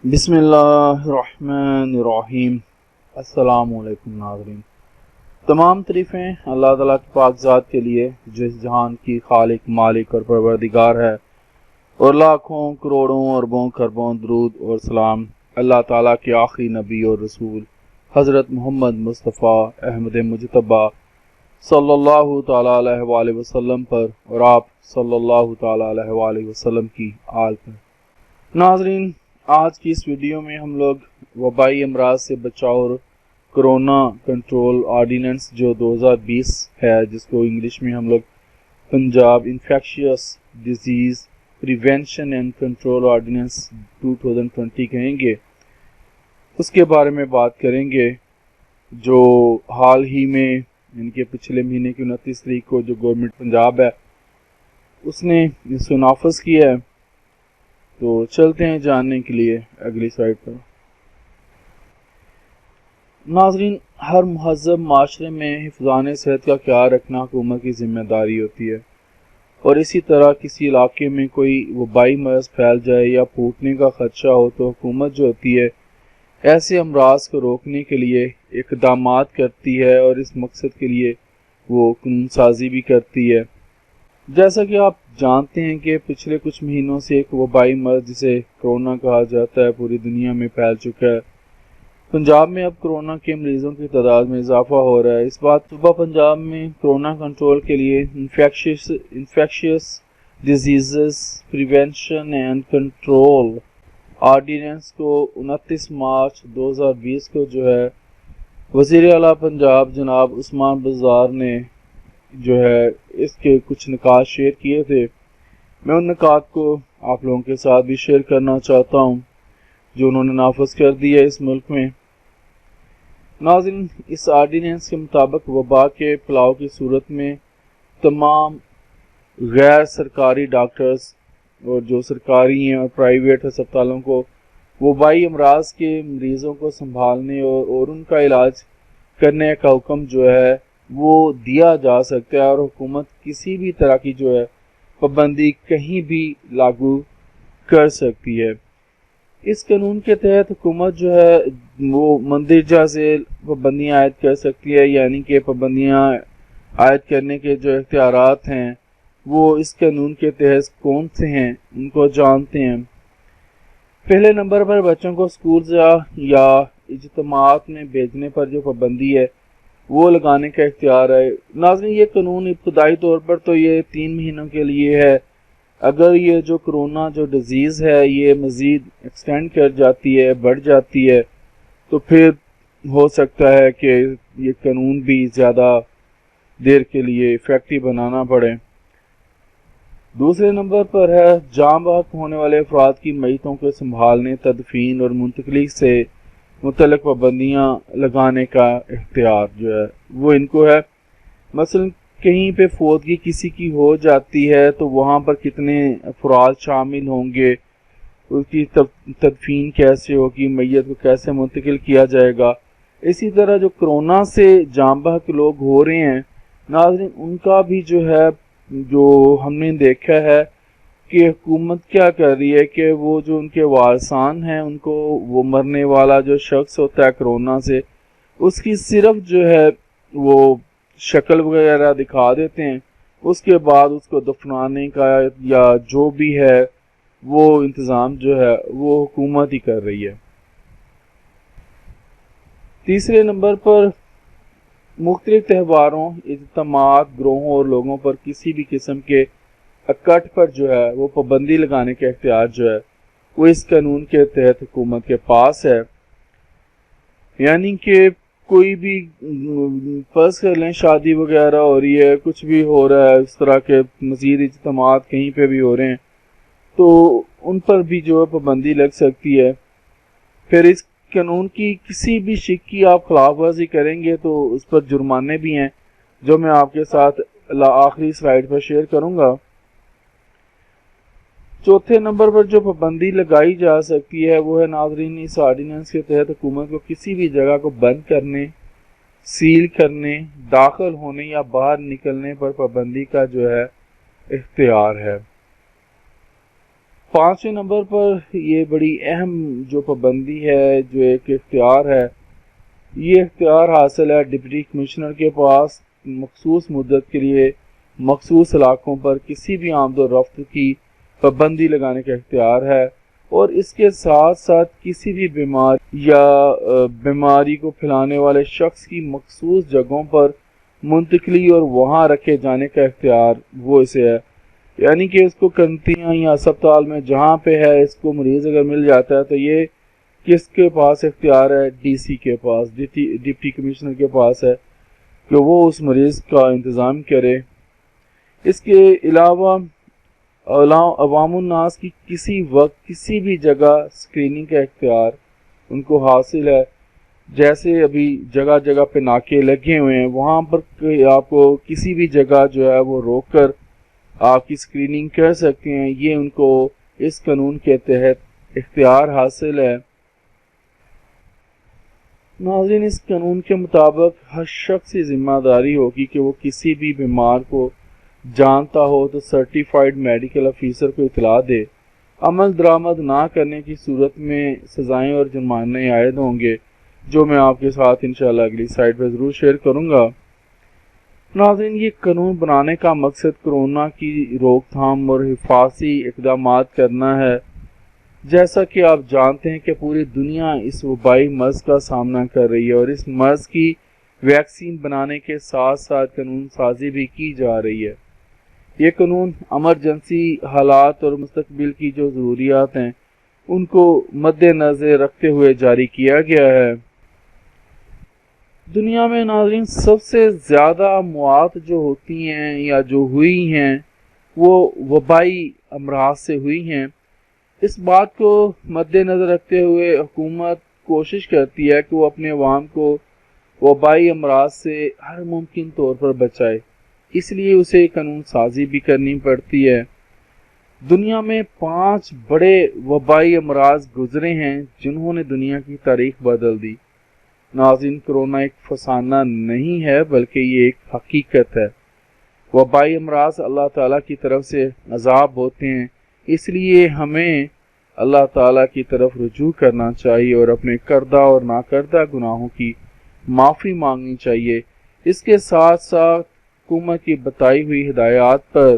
बिस्मिल्लाहिर्रहमानिर्रहीम। अस्सलामु अलैकुम नाज़रीन। तमाम तारीफ़ें अल्लाह ताला की पाक ज़ात के लिए जिस जहान की खालिक, मालिक और परवरदिगार है, और लाखों करोड़ों अरबों खरबों दरूद और सलाम अल्लाह ताला के आखिरी नबी और रसूल हज़रत मोहम्मद मुस्तफ़ा अहमद मुजतबा सल्लल्लाहु ताला अलैहि वसल्लम पर और आप सल्लल्लाहु ताला अलैहि वसल्लम की आल पर। नाज़रीन, आज की इस वीडियो में हम लोग वबाई अमराज से बचाव और कोरोना कंट्रोल ऑर्डिनेंस जो 2020 है, जिसको इंग्लिश में हम लोग Punjab infectious disease prevention and control ordinance 2020 कहेंगे, उसके बारे में बात करेंगे। जो हाल ही में इनके पिछले महीने की 29 तारीख को जो गवर्नमेंट पंजाब है उसने इसको नाफज किया है। तो चलते हैं जानने के लिए अगली स्लाइड पर। नाज़रीन, हर महज़ब माशरे में हिफ़्ज़ान सेहत का ख्याल रखना हुकूमत की ज़िम्मेदारी होती है, और इसी तरह किसी इलाके में कोई वबाई मर्ज़ फैल जाए या फूटने का ख़दशा हो तो हुकूमत जो होती है ऐसे अमराज को रोकने के लिए इक़दामात करती है, और इस मकसद के लिए वो कानून साज़ी भी करती है। जैसा कि आप जानते हैं कि पिछले कुछ महीनों से एक वबाई मर्ज़ जिसे कोरोना कहा जाता है पूरी दुनिया में फैल चुका है। पंजाब में अब कोरोना के मरीजों की तादाद में इजाफा हो रहा है। इस बात सुबह पंजाब में कोरोना कंट्रोल के लिए infectious disease prevention and control ordinance को 29 मार्च 2020 को जो है वज़ीर आला पंजाब जनाब उस्मान बुज़दार ने जो है इसके कुछ निकात शेयर किए थे। मैं उन निकात को आप लोगों के साथ भी शेयर करना चाहता हूँ जो उन्होंने नाफज कर दिया इस मुल्क में। नाज़रीन, इस आर्डिनेंस के मुताबिक वबा के फैलाव की सूरत में तमाम गैर सरकारी डॉक्टर्स और जो सरकारी हैं और प्राइवेट अस्पतालों को वबाई अमराज के मरीज़ों को संभालने और उनका इलाज करने का हुक्म जो है वो दिया जा सकता है, और हुकूमत किसी भी तरह की जो है पाबंदी कहीं भी लागू कर सकती है। इस कानून के तहत हुकूमत जो है वो मंदिरजा से पाबंदियाँ आयद कर सकती है, यानी कि पाबंदियाँ आयद करने के जो इख्तियारात हैं वो इस कानून के तहत कौन से हैं उनको जानते हैं। पहले नंबर पर बच्चों को स्कूल या इज्तिमात में भेजने पर जो पाबंदी है वो लगाने का इख्तियार है। नाज़रीन, ये कानून इब्तदाई तौर पर तो ये 3 महीनों के लिए है। अगर ये जो कोरोना जो डिज़ीज़ है ये मज़ीद एक्सटेंड कर जाती है, बढ़ जाती है, तो फिर हो सकता है कि ये कानून भी ज़्यादा देर के लिए इफ़ेक्टिव बनाना पड़े। दूसरे नंबर पर है जाम बहक होने वाले अफराद की मैयतों को संभालने, तदफीन और मुंतकली से मुतल्लिक़ पाबंदियाँ लगाने का इख्तियार जो है वो इनको है। मसलन कहीं पे फौतगी किसी की हो जाती है तो वहाँ पर कितने अफराद शामिल होंगे, उसकी तदफीन कैसे होगी, मैयत को कैसे मुंतकिल किया जाएगा। इसी तरह जो कोरोना से जाम बहक लोग हो रहे हैं नाज़रीन, उनका भी जो है जो हमने देखा है कि हुकूमत क्या कर रही है कि वो जो उनके वारसान हैं उनको वो मरने वाला जो शख्स होता है कोरोना से उसकी सिर्फ जो है वो शक्ल वगैरह दिखा देते हैं, उसके बाद उसको दफनाने का या जो भी है वो इंतज़ाम जो है वो हुकूमत ही कर रही है। तीसरे नंबर पर मुख्तलिफ त्योहारों, इज्तिमात, ग्रोहों और लोगों पर किसी भी किस्म के इकट्ठ पर जो है वो पाबंदी लगाने का इख्तियार जो है वो इस कानून के तहत हुकूमत के पास है। यानी कि कोई भी फर्ज कर लें शादी वगैरह हो रही है, कुछ भी हो रहा है, इस तरह के मज़ीद इज्तिमात कहीं पे भी हो रहे हैं तो उन पर भी जो है पाबंदी लग सकती है। फिर इस कानून की किसी भी शिक की आप खिलाफ वर्जी करेंगे तो उस पर जुर्माने भी हैं, जो मैं आपके साथ आखिरी स्लाइड पर शेयर करूंगा। चौथे नंबर पर जो पाबंदी लगाई जा सकती है वो है नाज़रीन, इस ऑर्डिनेंस के तहत हुकूमत को किसी भी जगह को बंद करने, सील करने, दाखिल होने या बाहर निकलने पर पाबंदी का जो है इख्तियार है। 5ویں نمبر پر یہ بڑی اہم جو پابندی ہے، جو ایک اختیار ہے، یہ اختیار حاصل ہے ڈپٹی کمشنر کے پاس مخصوص مدت کے لیے مخصوص علاقوں پر کسی بھی آمد و رفت کی پابندی لگانے کا اختیار ہے، اور اس کے ساتھ ساتھ کسی بھی بیماری کو پھیلانے والے شخص کی مخصوص جگہوں پر منتقلی اور وہاں رکھے جانے کا اختیار وہ اسے ہے، یعنی کہ اس کو کنتیاں یا اسپتال میں جہاں پہ ہے اس کو مریض اگر مل جاتا ہے تو یہ کس کے پاس اختیار ہے؟ ڈی سی کے پاس، ڈپٹی کمشنر کے پاس ہے کہ وہ اس مریض کا انتظام کرے۔ اس کے علاوہ عوام الناس کی کسی وقت کسی بھی جگہ اسکریننگ کا اختیار ان کو حاصل ہے، جیسے ابھی جگہ جگہ پہ ناکے لگے ہوئے ہیں، وہاں پر آپ کو کسی بھی جگہ جو ہے وہ روک کر آپ کی اسکریننگ کر سکتے ہیں، یہ ان کو اس قانون کے تحت اختیار حاصل ہے۔ ناظرین، اس قانون کے مطابق ہر شخص کی ذمہ داری ہوگی کہ وہ کسی بھی بیمار کو جانتا ہو تو سرٹیفائیڈ میڈیکل افیسر کو اطلاع دے۔ عمل درآمد نہ کرنے کی صورت میں سزائیں اور جرمانے عائد ہوں گے، جو میں آپ کے ساتھ انشاءاللہ اگلی سائٹ پہ ضرور شیئر کروں گا۔ ناظرین، یہ قانون بنانے کا مقصد کورونا کی روک تھام اور حفاظتی اقدامات کرنا ہے۔ جیسا کہ آپ جانتے ہیں کہ پوری دنیا اس وبائی مرض کا سامنا کر رہی ہے، اور اس مرض کی ویکسین بنانے کے ساتھ ساتھ قانون سازی بھی کی جا رہی ہے۔ یہ قانون ایمرجنسی حالات اور مستقبل کی جو ضروریات ہیں ان کو مد نظر رکھتے ہوئے جاری کیا گیا ہے۔ دنیا میں ناظرین سب سے زیادہ موات جو ہوتی ہیں یا جو ہوئی ہیں وہ وبائی امراض سے ہوئی ہیں۔ اس بات کو مد نظر رکھتے ہوئے حکومت کوشش کرتی ہے کہ وہ اپنے عوام کو وبائی امراض سے ہر ممکن طور پر بچائے، اس لیے اسے قانون سازی بھی کرنی پڑتی ہے۔ دنیا میں 5 بڑے وبائی امراض گزرے ہیں جنہوں نے دنیا کی تاریخ بدل دی۔ ناظرین، کرونا ایک فسانہ نہیں ہے بلکہ یہ ایک حقیقت ہے۔ وبائی امراض اللہ تعالیٰ کی طرف سے عذاب ہوتے ہیں، اس لیے ہمیں اللہ تعالیٰ کی طرف رجوع کرنا چاہیے اور اپنے کردہ اور ناکردہ گناہوں کی معافی مانگنی چاہیے۔ اس کے ساتھ ساتھ حکومت کی بتائی ہوئی ہدایات پر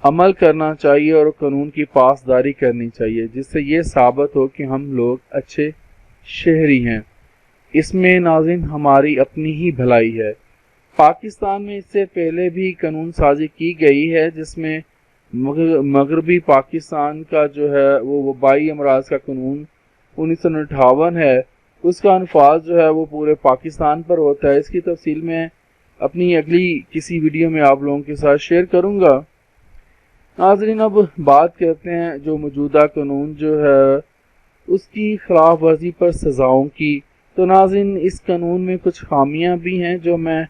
عمل کرنا چاہیے اور قانون کی پاسداری کرنی چاہیے، جس سے یہ ثابت ہو کہ ہم لوگ اچھے شہری ہیں۔ اس میں ناظرین ہماری اپنی ہی بھلائی ہے۔ پاکستان میں اس سے پہلے بھی قانون سازی کی گئی ہے، جس میں مغربی پاکستان کا جو ہے وہ وبائی امراض کا قانون 1958 ہے، اس کا انفاذ جو ہے وہ پورے پاکستان پر ہوتا ہے۔ اس کی تفصیل میں اپنی اگلی کسی ویڈیو میں آپ لوگوں کے ساتھ شیئر کروں گا۔ ناظرین، اب بات کرتے ہیں جو موجودہ قانون جو ہے اس کی خلاف ورزی پر سزاؤں کی۔ تو ناظرین، اس قانون میں کچھ خامیاں بھی ہیں جو میں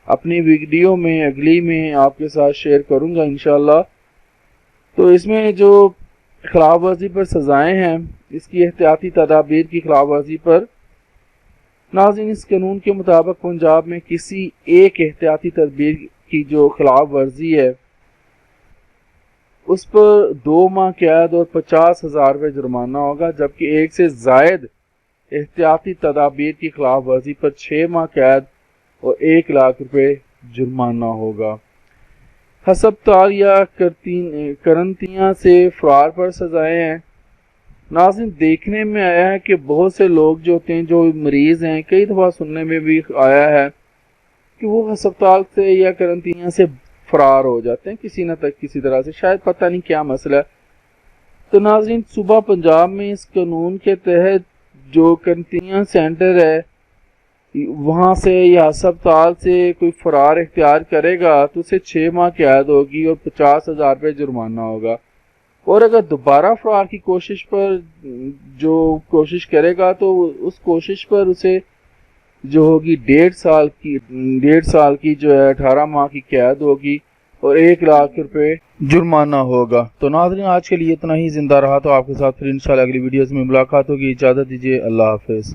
اپنی ویڈیو میں اگلی میں آپ کے ساتھ شیئر کروں گا انشاءاللہ۔ تو اس میں جو خلاف ورزی پر سزائیں ہیں، اس کی احتیاطی تدابیر کی خلاف ورزی پر، ناظرین اس قانون کے مطابق پنجاب میں کسی ایک احتیاطی تدبیر کی جو خلاف ورزی ہے اس پر 2 ماہ قید اور 50,000 روپے جرمانہ ہوگا، جبکہ ایک سے زائد احتیاطی تدابیر کی خلاف ورزی پر 6 ماہ قید اور 1 لاکھ روپے جرمانہ ہوگا۔ ہسپتال یا کرنطینہ سے فرار پر سزائیں ہیں۔ ناظرین، دیکھنے میں آیا ہے کہ بہت سے لوگ جو ہوتے ہیں جو مریض ہیں، کئی دفعہ سننے میں بھی آیا ہے کہ وہ ہسپتال سے یا کرنطینہ سے فرار ہو جاتے ہیں کسی طرح سے، شاید پتہ نہیں کیا مسئلہ ہے۔ تو ناظرین، صوبہ پنجاب میں اس قانون کے تحت جو کرنطینہ سینٹر ہے وہاں سے یا ہسپتال سے کوئی فرار اختیار کرے گا تو اسے 6 ماہ قید ہوگی اور 50,000 روپے جرمانہ ہوگا، اور اگر دوبارہ فرار کی کوشش کرے گا تو اس کوشش پر اسے جو ہوگی 1.5 سال کی جو ہے 18 ماہ کی قید ہوگی اور 1 لاکھ روپے جرمانہ ہوگا۔ تو ناظرین، آج کے لیے اتنا ہی۔ زندہ رہا تو آپ کے ساتھ پھر انشاءاللہ اگلی ویڈیوز میں ملاقات ہوگی۔ اجازت دیجیے، اللہ حافظ۔